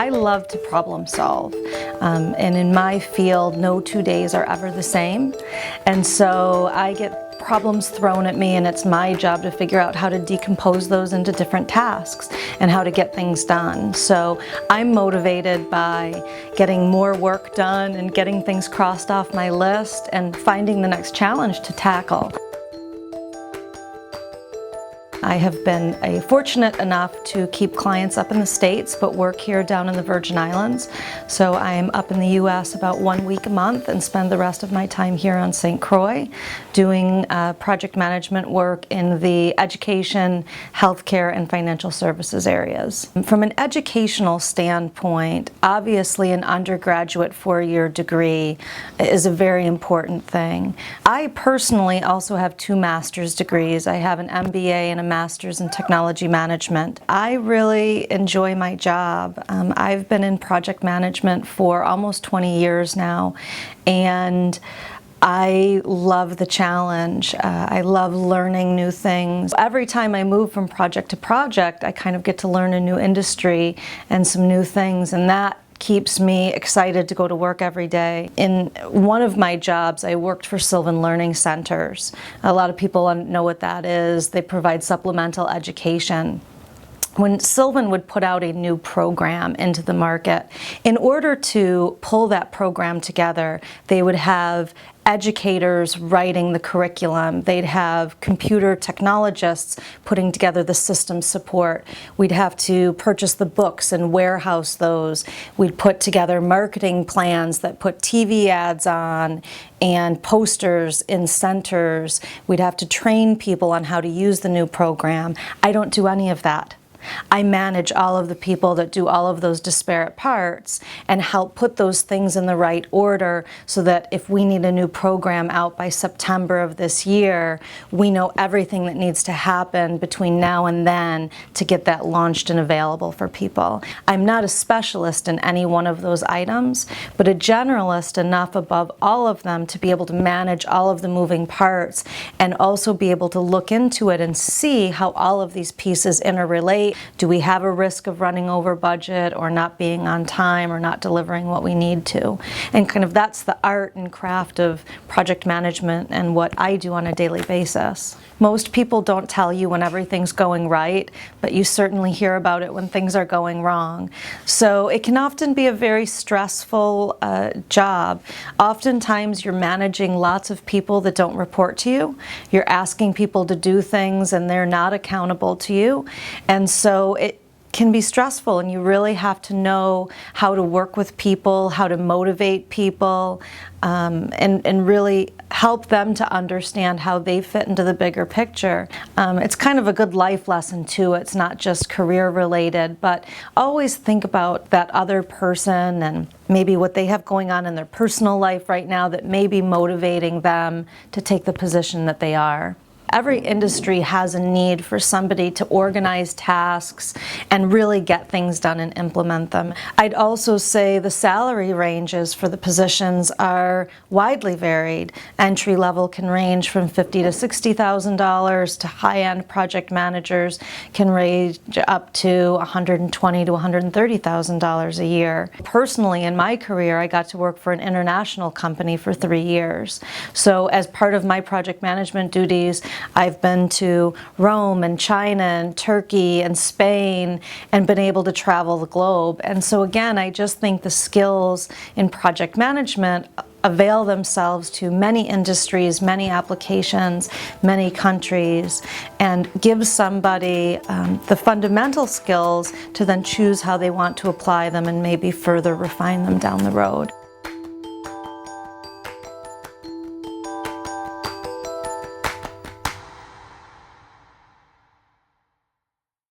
I love to problem solve, and in my field, no 2 days are ever the same, and so I get problems thrown at me, and it's my job to figure out how to decompose those into different tasks and how to get things done. So I'm motivated by getting more work done and getting things crossed off my list and finding the next challenge to tackle. I have been fortunate enough to keep clients up in the States, but work here down in the Virgin Islands. So I am up in the US about 1 week a month and spend the rest of my time here on St. Croix doing project management work in the education, healthcare, and financial services areas. From an educational standpoint, obviously an undergraduate 4-year degree is a very important thing. I personally also have 2 master's degrees. I have an MBA and a master's in technology management. I really enjoy my job. I've been in project management for almost 20 years now, and I love the challenge. I love learning new things. Every time I move from project to project, I kind of get to learn a new industry and some new things, and that keeps me excited to go to work every day. In one of my jobs, I worked for Sylvan Learning Centers. A lot of people know what that is. They provide supplemental education. When Sylvan would put out a new program into the market, in order to pull that program together, they would have educators writing the curriculum. They'd have computer technologists putting together the system support. We'd have to purchase the books and warehouse those. We'd put together marketing plans that put TV ads on and posters in centers. We'd have to train people on how to use the new program. I don't do any of that. I manage all of the people that do all of those disparate parts and help put those things in the right order so that if we need a new program out by September of this year, we know everything that needs to happen between now and then to get that launched and available for people. I'm not a specialist in any one of those items, but a generalist enough above all of them to be able to manage all of the moving parts and also be able to look into it and see how all of these pieces interrelate. Do we have a risk of running over budget or not being on time or not delivering what we need to? And kind of that's the art and craft of project management and what I do on a daily basis. Most people don't tell you when everything's going right, but you certainly hear about it when things are going wrong. So it can often be a very stressful job. Oftentimes you're managing lots of people that don't report to you. You're asking people to do things and they're not accountable to you. And so it can be stressful, and you really have to know how to work with people, how to motivate people, and really help them to understand how they fit into the bigger picture. It's kind of a good life lesson too. It's not just career related, but always think about that other person and maybe what they have going on in their personal life right now that may be motivating them to take the position that they are. Every industry has a need for somebody to organize tasks and really get things done and implement them. I'd also say the salary ranges for the positions are widely varied. Entry level can range from $50,000 to $60,000 to high-end project managers can range up to $120,000 to $130,000 a year. Personally, in my career, I got to work for an international company for 3 years. So as part of my project management duties, I've been to Rome and China and Turkey and Spain and been able to travel the globe. And so again, I just think the skills in project management avail themselves to many industries, many applications, many countries, and give somebody the fundamental skills to then choose how they want to apply them and maybe further refine them down the road.